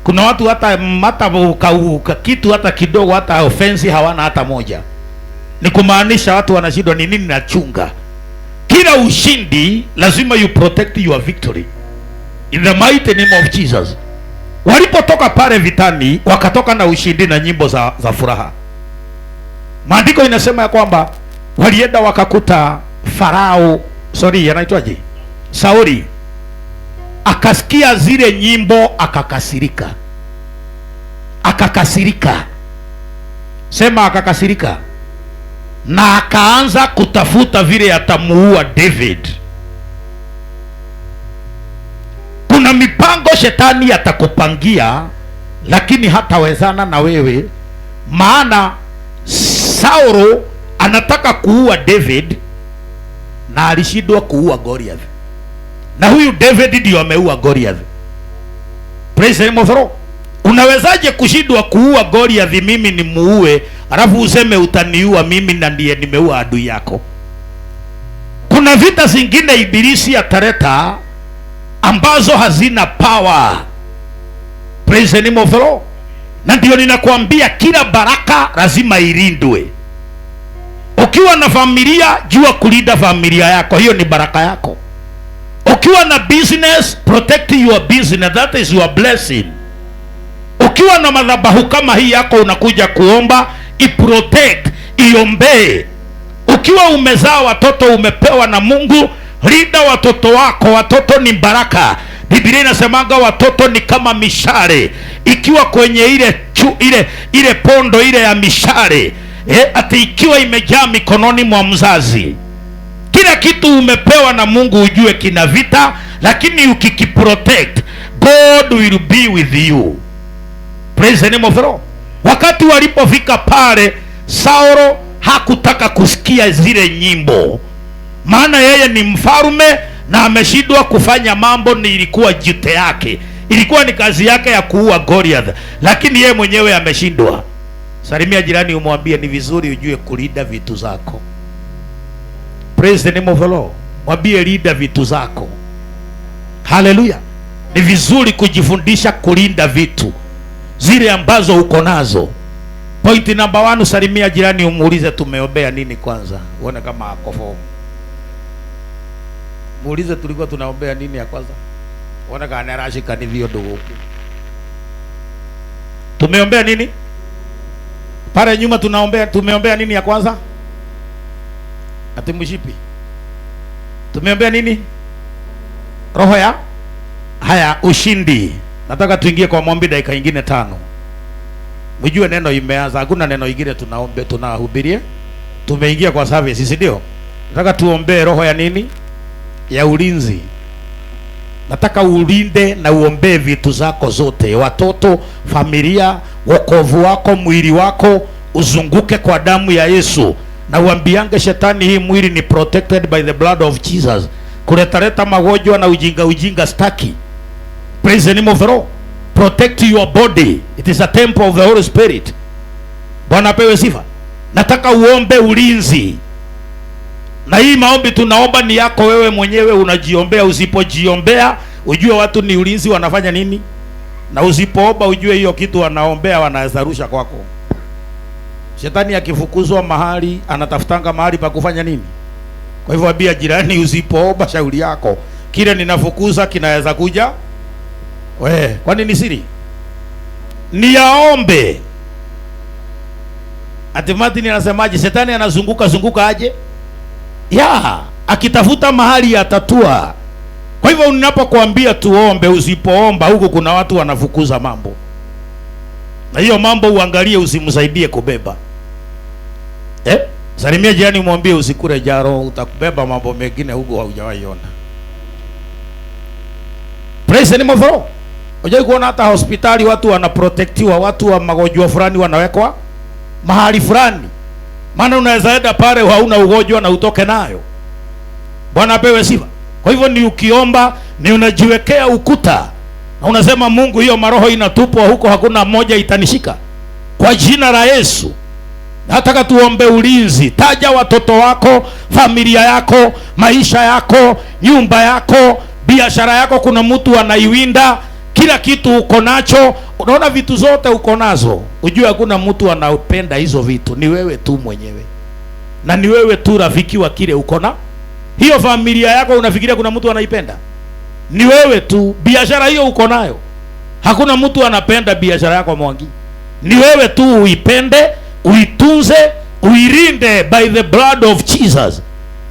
Kuna watu hata kitu hata kidogo, hata offense hawana hata moja. Ni kumaanisha watu wanashindwa ni nini nachunga. Kila ushindi lazima you protect your victory in the mighty name of Jesus. Walipotoka pale vitani, wakatoka na ushindi na nyimbo za furaha. Maandiko inasema ya kwamba walienda wakakuta Farao, anaitwaje? Sauli. Akasikia zile nyimbo akakasirika. Akakasirika. Sema akakasirika. Na akaanza kutafuta vile atamuua David. Kuna mipango shetani atakupangia, lakini hatawezana na wewe. Maana Saulo anataka kuua David na alishindwa kuua Goliath. Na huyu David ndio ameua Goliath. Praise the name of the Lord. Unawezaje kushindwa kuua Goliath mimi ni muue, alafu useme utaniua mimi na ndiye nimeua adui yako? Kuna vita zingine ibilisi ataleta ambazo hazina power. Praise the name of the Lord. Na ndio ninakwambia kila baraka lazima ilindwe. Ukiwa na familia, jua kulinda familia yako, hiyo ni baraka yako. Ukiwa na business, protect your business, that is your blessing. Ukiwa na madhabahu kama hii yako unakuja kuomba, iprotect, iombe. Ukiwa umezaa watoto umepewa na Mungu, linda watoto wako. Watoto ni baraka. Biblia inasemaga watoto ni kama mishale. Ikiwa kwenye ile pondo ile ya mishale, ati ikiwa imejaa mikononi mwa mzazi. Kila kitu umepewa na Mungu ujue kina vita, lakini ukikiprotect, God will be with you. Praise the name of the Lord. Wakati walipofika pale, Saulo hakutaka kusikia zile nyimbo. Maana yeye ni mfalme na ameshindwa kufanya mambo, ni ilikuwa jute yake. Ilikuwa ni kazi yake ya kuua Goliath, lakini yeye mwenyewe ameshindwa. Salimia jirani umwambie ni vizuri ujue kulinda vitu zako. Praise the name of the Lord. Mwambie linda vitu zako. Hallelujah. Ni vizuri kujifundisha kulinda vitu zile ambazo uko nazo. Point number 1, salimia jirani umuulize tumeombea nini kwanza. Uone kama ako form. Muulize tulikuwa tunaombea nini ya kwanza. Uone kama anarashika ni vio dogo. Tumeombea nini? Pale nyuma tumeombea nini ya kwanza? Ati mshipi. Tumeombea nini? Roho ya haya ushindi. Nataka tuingie kwa maombi dakika nyingine 5. Mjue neno imeanza. Hakuna neno lingine tunaombe tunahubiria. tumeingia kwa service, si ndio? Nataka tuombee roho ya nini? Ya ulinzi. Nataka ulinde na uombee vitu zako zote, watoto, familia, wokovu wako, mwili wako uzunguke kwa damu ya Yesu. Na uambiange shetani, hii mwili ni protected by the blood of Jesus. Kuleta magonjwa na ujinga staki. Praise the name of the Lord. Protect your body. It is a temple of the Holy Spirit. Bwana apewe sifa. Nataka uombe ulinzi. Na hii maombi tunaomba ni yako wewe mwenyewe, unajiombea. Usipojiombea ujue watu ni ulinzi wanafanya nini, na usipoomba ujue hiyo kitu wanaombea wanaweza rusha kwako. Shetani akifukuzwa mahali anatafutanga mahali pa kufanya nini. Kwa hivyo ambia jirani, usipoomba shauri yako, kile ninafukuza kinaweza kuja kwani ni siri? Niyaombe. Ati Martin anasemaje? Shetani anazunguka aje? Akitafuta mahali atatua. Kwa hivyo ninapokuambia tuombe, usipoomba huko kuna watu wanafukuza mambo. Na hiyo mambo uangalie, usimsaidie kubeba. Salimia jirani, mwambie usikure jaro, utakubeba mambo mengine huko haujawahi ona. Praise the name of God. Unajua kuona hata hospitali watu wanaprotectiwa, watu wa magonjwa fulani wanawekwa mahali fulani. Maana unaweza enda pale hauna ugonjwa na utoke nayo. Bwana apewe sifa. Kwa hivyo ni ukiomba ni unajiwekea ukuta. Na unasema Mungu, hiyo maroho inatupwa huko, hakuna mmoja itanishika. Kwa jina la Yesu. Nataka tuombe ulinzi. Taja watoto wako, familia yako, maisha yako, nyumba yako, biashara yako. Kuna mtu anaiwinda, kila kitu uko nacho. Unaona vitu zote uko nazo. Ujue hakuna mtu anapenda hizo vitu, ni wewe tu mwenyewe. Na ni wewe tu rafiki wa kile uko na. Hiyo familia yako unafikiria kuna mtu anaipenda? Ni wewe tu. Biashara hiyo uko nayo, hakuna mtu anapenda biashara yako Mwangi. Ni wewe tu uipende, uitunze, uirinde by the blood of Jesus.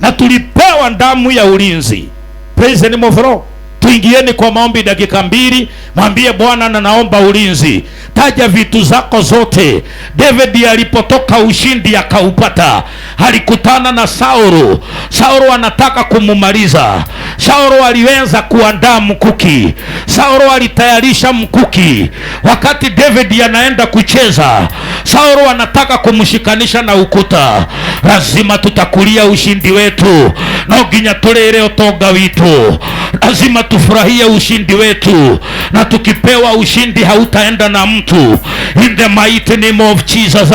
Na tulipewa damu ya ulinzi. Praise the name of the Lord. Tuingieni kwa maombi dakika 2. Mwambie Bwana, na naomba ulinzi. Taja vitu zako zote. David alipotoka ushindi akaupata, alikutana na Saulo. Saulo anataka kumumaliza. Saulo aliweza kuandaa mkuki. Saulo alitayarisha mkuki. Wakati David anaenda kucheza, Saulo anataka kumshikanisha na ukuta. Lazima tutakulia ushindi wetu. Na ginya tulele otoga witu. Lazima tufurahie ushindi wetu. Na tukipewa ushindi hautaenda na mtu. In the mighty name of Jesus.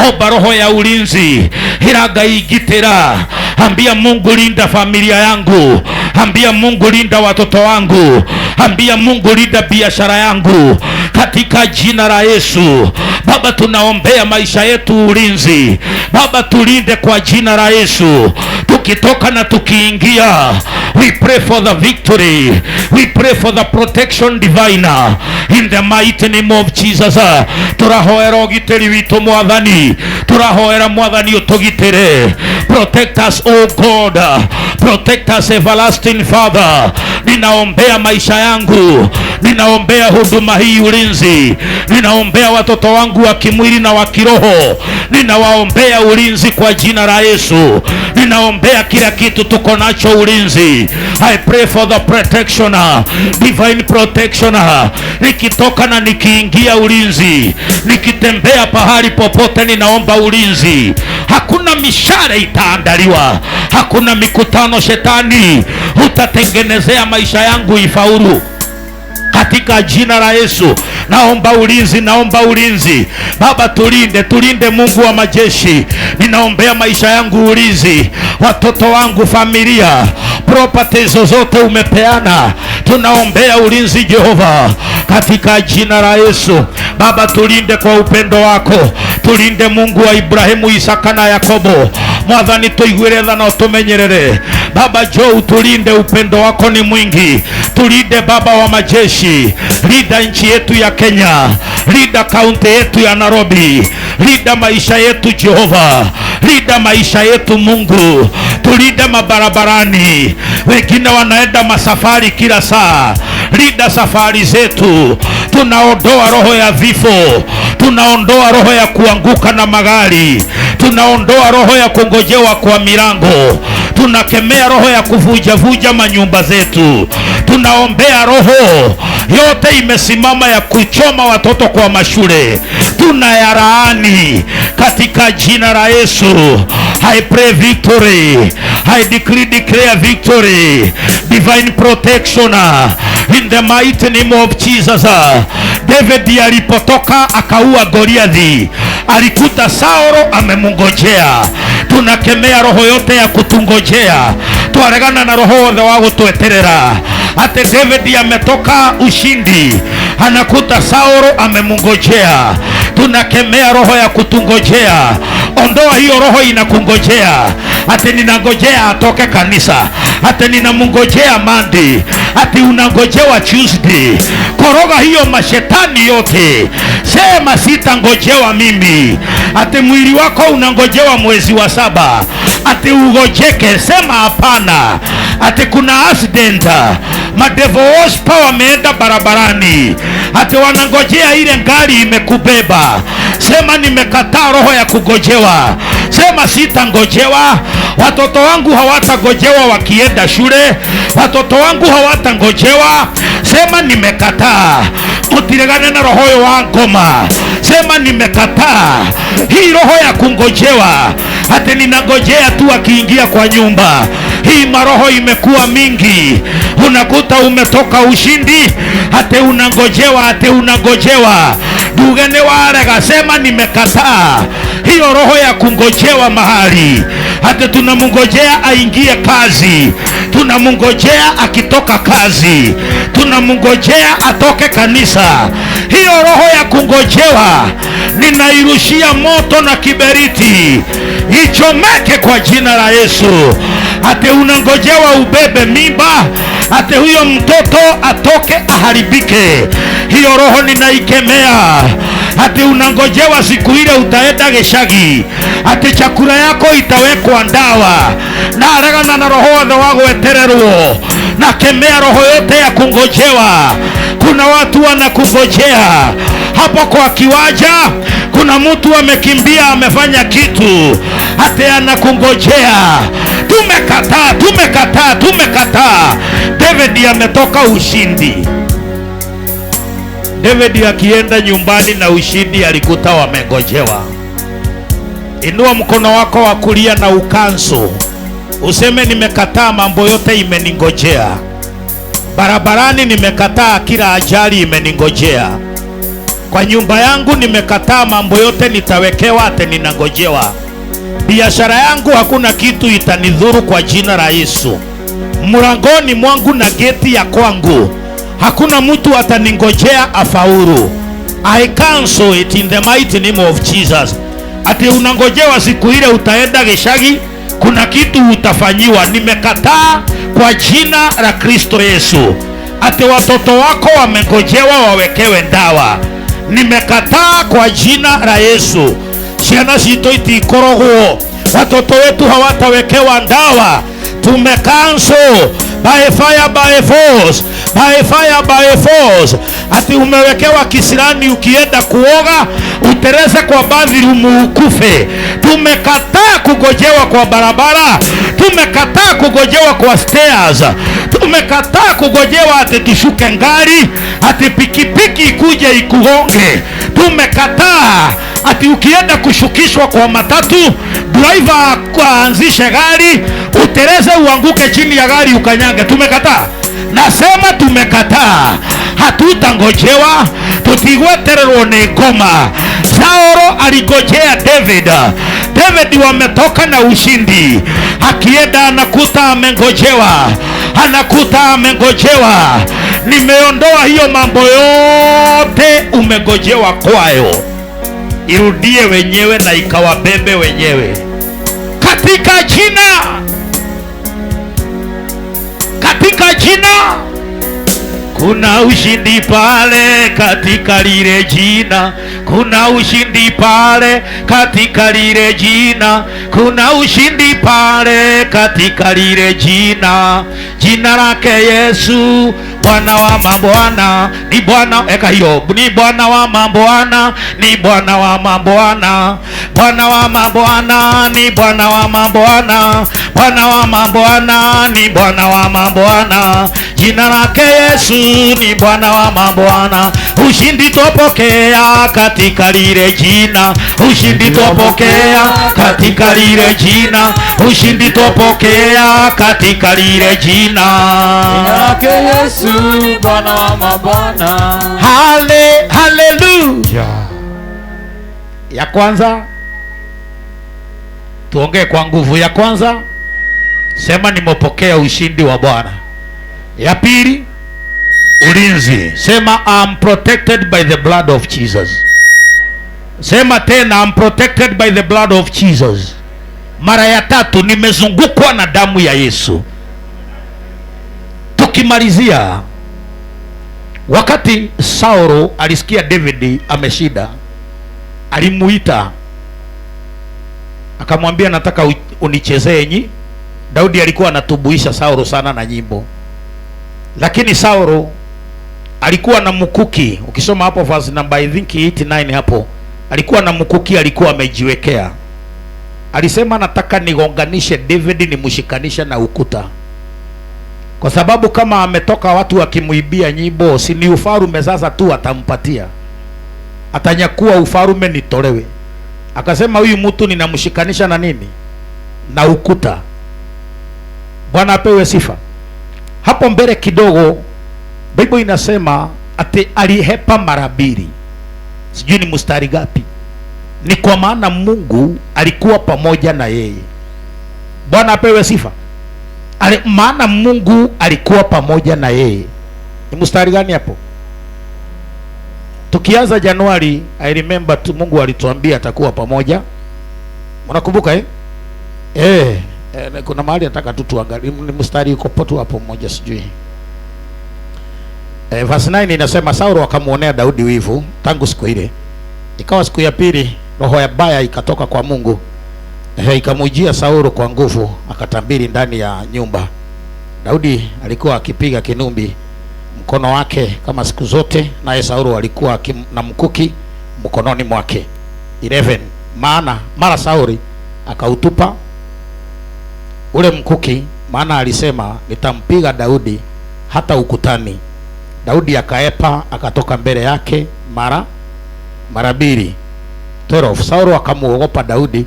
Omba roho ya ulinzi. Hiraga igitera. Ambia Mungu, linda familia yangu. Ambia Mungu, linda watoto wangu. Ambia Mungu, linda biashara yangu. Katika jina la Yesu. Baba, tunaombea maisha yetu ulinzi. Baba, tulinde kwa jina la Yesu. Tukitoka na tukiingia, we pray for the victory. We pray for the protection divine. In the mighty name of Jesus. Turahoera ogiteri witu Mwathani. Turahoera Mwathani utugitere. Protect us, oh God. Protect us, everlasting Father. Ninaombea maisha yangu. Ninaombea huduma hii ulinzi. Ninaombea watoto wangu wa kimwili na wa kiroho. Ninawaombea ulinzi kwa jina la Yesu. Ninaombea kila kitu tuko nacho ulinzi. I pray for the protection, divine protection. Nikitoka na nikiingia ulinzi. Nikitembea pahali popote ninaomba ulinzi. Hakuna mishale itaandaliwa. Hakuna mikutano shetani utatengenezea maisha yangu ifaulu. Katika jina la Yesu naomba ulinzi, naomba ulinzi. Baba, tulinde Mungu wa majeshi. Ninaombea maisha yangu ulinzi, watoto wangu, familia, properties zote umepeana. Tunaombea ulinzi Jehova, katika jina la Yesu. Baba, tulinde kwa upendo wako. Tulinde Mungu wa Ibrahimu, Isaka na Yakobo. Mwathani, tuiguire tha na utumenyerere. Baba, njoo utulinde, upendo wako ni mwingi. Tulinde Baba wa majeshi. Linda nchi yetu ya Kenya. Linda kaunti yetu ya Nairobi. Linda maisha yetu Jehova. Linda maisha yetu Mungu. Tulinde mabarabarani. Wengine wanaenda masafari kila saa. Linda safari zetu. Tunaondoa roho ya vifo. tunaondoa roho ya kuanguka na magari, tunaondoa roho ya kungojewa kwa milango, tunakemea roho ya kuvuja manyumba zetu, tunaombea roho yote imesimama ya kuchoma watoto kwa mashule, tunayalaani katika jina la Yesu. I pray victory, I declare victory, divine protection in the mighty name of Jesus. David alipotoka akaua Goliathi, alikuta Saulo amemungojea. Tunakemea roho yote ya kutungojea, tuaregana na roho wote wa gutweterera. Ate David ametoka ushindi, anakuta Saulo amemungojea. Tunakemea roho ya kutungojea. Ondoa hiyo roho inakungojea. Ate ninangojea atoke kanisa, ate ninamungojea Monday, ate unangojewa Tuesday. Koroga hiyo mashetani yote, sema sitangojewa mimi. Ate mwili wako unangojewa mwezi wa 7, ate ugojeke, sema hapana. Ate kuna accident, madevoos power wameenda barabarani, ate wanangojea ile ngari imekubeba, sema nimekataa roho ya kugojewa. Sema sitangojewa. Watoto wangu hawatagojewa wakienda shule, watoto wangu hawatangojewa. Sema nimekataa. Utiregane na roho wa ngoma, sema nimekataa hii roho ya kungojewa. Ate ninangojea tu akiingia kwa nyumba. Hii maroho imekuwa mingi, unakuta umetoka ushindi, ate unangojewa, ate unangojewa. Dugene warega, sema nimekataa hiyo roho ya kungojewa mahali. Ate tunamungojea aingie kazi, tunamungojea akitoka kazi, tunamungojea atoke kanisa. Hiyo roho ya kungojewa ninairushia moto na kiberiti, ichomeke kwa jina la Yesu. Ate unangojewa ubebe mimba, ate huyo mtoto atoke aharibike, hiyo roho ninaikemea. Ate unangojewa siku ile utaenda geshagi, ate chakula yako itawekwa ndawa. Na aregana na roho wote wa gwetererwo, na kemea roho yote ya kungojewa. Kuna watu wanakungojea hapo kwa kiwanja, kuna mtu amekimbia amefanya kitu, ate anakungojea. Tumekataa, tumekataa, tumekataa. David ametoka ushindi. David akienda nyumbani na ushindi alikuta wamengojewa. Inua mkono wako wa kulia na ukanso, useme nimekataa mambo yote imeningojea. Barabarani nimekataa kila ajali imeningojea. Kwa nyumba yangu nimekataa mambo yote nitawekewa, ate ninangojewa. Biashara yangu hakuna kitu itanidhuru kwa jina la Yesu. Mlangoni mwangu na geti ya kwangu hakuna mtu ataningojea afaulu. I cancel it in the mighty name of Jesus. Ati unangojewa siku ile utaenda geshagi, kuna kitu utafanyiwa. Nimekataa kwa jina la Kristo Yesu. Ati watoto wako wamengojewa wawekewe ndawa. Nimekataa kwa jina la Yesu. Ciana cito itikorogwo, watoto wetu hawatawekewa ndawa. Tumecancel by fire by force, by fire by force. Ati umewekewa kisirani, ukienda kuoga utereze kwa bathroom ukufe. Tumekataa kugojewa kwa barabara, tumekataa kugojewa kwa stairs, tumekataa kugojewa ati tushuke ngari, ati pikipiki ikuje ikugonge. Tumekataa ati ukienda kushukishwa kwa matatu, driver kuanzishe gari, utereze uanguke chini ya gari ukanyage. Tumekataa. Nasema tumekataa. Hatutangojewa, tutigwetererwo ni ngoma. Saulo aligojea David. David wametoka na ushindi, akienda anakuta amengojewa, anakuta amengojewa. Nimeondoa hiyo mambo yote umegojewa kwayo, irudie wenyewe na ikawabebe wenyewe katika jina, katika jina. Kuna ushindi pale katika lile jina, kuna ushindi pale katika lile jina, kuna ushindi pale katika lile jina. Jina lake Yesu Bwana wa mabwana, ni Bwana, eka hiyo, ni Bwana wa mabwana, ni Bwana wa mabwana, Bwana wa mabwana, ni Bwana wa mabwana, Bwana wa mabwana, ni Bwana wa mabwana, jina lake Yesu ni Bwana wa mabwana. Ushindi tupokea katika lile jina, ushindi tupokea katika lile jina, ushindi tupokea katika lile jina. Jina lake Yesu ni Bwana wa mabwana. Haleluya. Ya kwanza tuongee kwa nguvu. Ya kwanza sema nimepokea ushindi wa Bwana. Ya pili ulinzi, sema I'm protected by the blood of Jesus. Sema tena I'm protected by the blood of Jesus. Mara ya tatu nimezungukwa na damu ya Yesu. Tukimalizia, wakati Saulo alisikia David ameshida, alimuita akamwambia nataka unichezee nyi. Daudi alikuwa anatubuisha Saulo sana na nyimbo, lakini Saulo alikuwa na mkuki. Ukisoma hapo verse number I think 89 hapo, alikuwa na mkuki, alikuwa amejiwekea. Alisema nataka nigonganishe David, nimshikanishe na ukuta, kwa sababu kama ametoka watu wakimuibia nyimbo, si ni ufarume sasa tu atampatia, atanyakua ufarume nitolewe. Akasema huyu mtu ninamshikanisha na nini? Na ukuta. Bwana apewe sifa. Hapo mbele kidogo Biblia inasema ati alihepa mara mbili. Sijui ni mstari gapi. Ni kwa maana Mungu alikuwa pamoja na yeye. Bwana apewe sifa. Maana Mungu alikuwa pamoja na yeye. Ni mstari gani hapo? Tukianza Januari, I remember tu Mungu alituambia atakuwa pamoja. Unakumbuka kuna mahali nataka tu tuangalie, ni mstari uko potu hapo mmoja sijui. Verse 9 inasema Saulo akamuonea Daudi wivu tangu siku ile. Ikawa siku ya pili roho ya baya ikatoka kwa Mungu. Ikamujia Saulo kwa nguvu, akatambiri ndani ya nyumba. Daudi alikuwa akipiga kinumbi mkono wake kama siku zote, naye Saulo alikuwa na mkuki mkononi mwake. 11 maana mara Saulo akautupa ule mkuki, maana alisema nitampiga Daudi hata ukutani. Daudi akaepa akatoka mbele yake mara mbili. 12 Saulo akamuogopa Daudi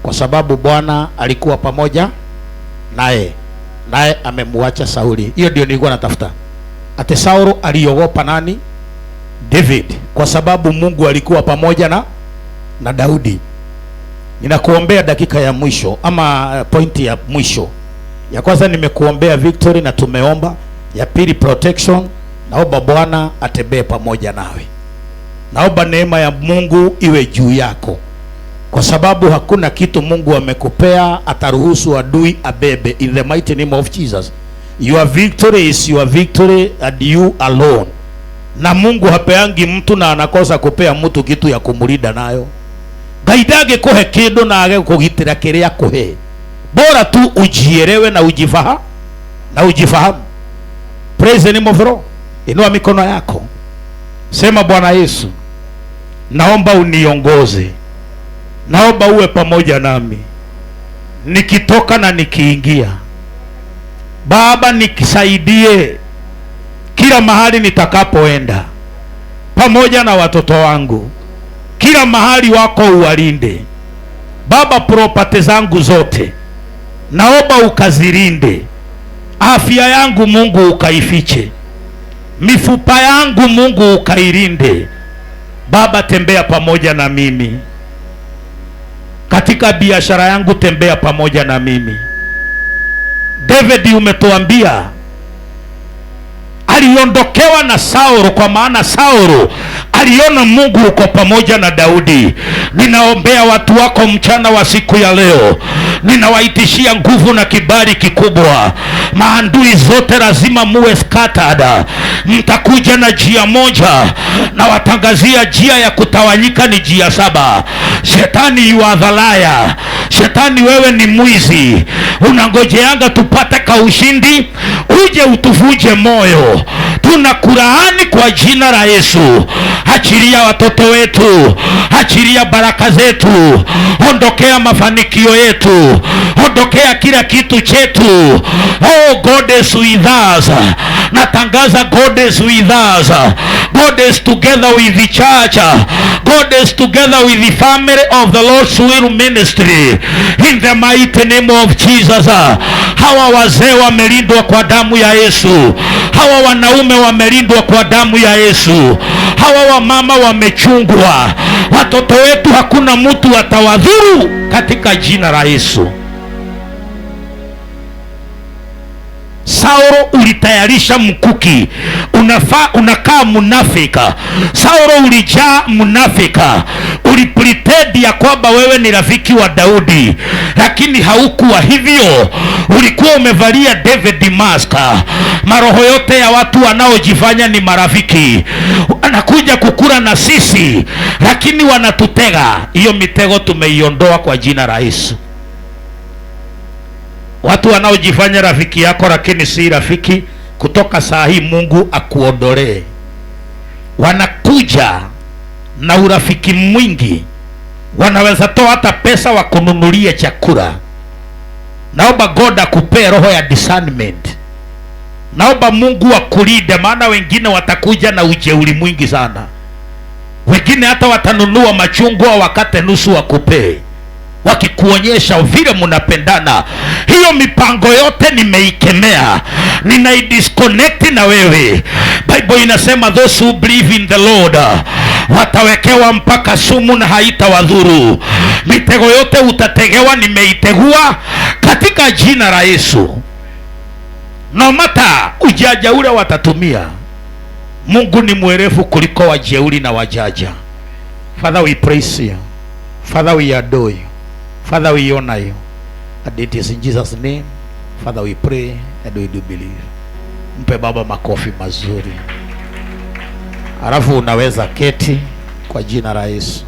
kwa sababu Bwana alikuwa pamoja naye amemuacha Sauli. Hiyo ndio nilikuwa natafuta. Ate Saulo aliogopa nani? David, kwa sababu Mungu alikuwa pamoja na Daudi. Ninakuombea dakika ya mwisho ama pointi ya mwisho. Ya kwanza nimekuombea victory na tumeomba. Ya pili protection. Naomba Bwana atembee pamoja nawe. Naomba neema ya Mungu iwe juu yako, kwa sababu hakuna kitu Mungu amekupea ataruhusu adui abebe. In the mighty name of Jesus. Your victory is your victory and you alone. Na Mungu hapeangi mtu na anakosa kupea mtu kitu ya kumulida nayo. Gaidage kohe kido na age kugitira kiria kohe. Bora tu ujielewe na ujifahamu. Praise the name of the Lord. Inua mikono yako. Sema Bwana Yesu, naomba uniongoze. Naomba uwe pamoja nami nikitoka na nikiingia. Baba, nikisaidie kila mahali nitakapoenda, pamoja na watoto wangu. Kila mahali wako uwalinde Baba. Property zangu zote naomba ukazilinde. Afya yangu Mungu ukaifiche. Mifupa yangu Mungu ukailinde. Baba, tembea pamoja na mimi. Katika biashara yangu tembea pamoja na mimi. David umetuambia aliondokewa na Saulo, kwa maana Saulo aliona Mungu uko pamoja na Daudi. Ninaombea watu wako mchana wa siku ya leo, ninawaitishia nguvu na kibali kikubwa. Maandui zote lazima muwe scattered. Mtakuja na njia moja, na watangazia njia ya kutawanyika ni njia 7. Shetani you are the liar. Shetani, wewe ni mwizi, unangojeanga tupate kaushindi uje utuvuje moyo. Tunakulaani kwa jina la Yesu. Achilia watoto wetu, achilia baraka zetu, ondokea mafanikio yetu, ondokea kila kitu chetu. Oh, God is with us. Natangaza God is with us. God is together with the church. God is together with the family of the Lord's Will Ministry. In the mighty name of Jesus. Hawa wazee wamelindwa kwa damu ya Yesu. Hawa wanaume wamelindwa kwa damu ya Yesu. Hawa wamama wamechungwa. Watoto wetu hakuna mtu atawadhuru katika jina la Yesu. Saulo, ulitayarisha mkuki, unakaa munafika. Saulo, ulijaa munafika, ulipretend ya kwamba wewe ni rafiki wa Daudi, lakini haukuwa hivyo. Ulikuwa umevalia David mask. Maroho yote ya watu wanaojifanya ni marafiki wanakuja kukula na sisi, lakini wanatutega. Hiyo mitego tumeiondoa kwa jina la Yesu. Watu wanaojifanya rafiki yako lakini si rafiki, kutoka saa hii Mungu akuondolee. Wanakuja na urafiki mwingi, wanaweza toa hata pesa wakununulie chakula. Naomba God akupee roho ya discernment. Naomba Mungu akulinde, maana wengine watakuja na ujeuri mwingi sana. Wengine hata watanunua machungwa wakate nusu wakupee, wakikuonyesha vile mnapendana. Hiyo mipango yote nimeikemea, ninaidisconnect na wewe. Bible inasema those who believe in the Lord watawekewa mpaka sumu na haitawadhuru. Mitego yote utategewa nimeitegua katika jina la Yesu. No matter ujaja ule watatumia, Mungu ni mwerefu kuliko wajeuri na wajaja. Father, we praise you. Father, we adore you. Father, we honor you. And it is in Jesus' name, Father, we pray and we do believe. Mpe Baba makofi mazuri. Alafu unaweza keti kwa jina la Yesu.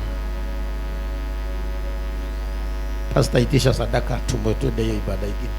Pastor, itisha sadaka, tumwetende hiyo ibada ingine.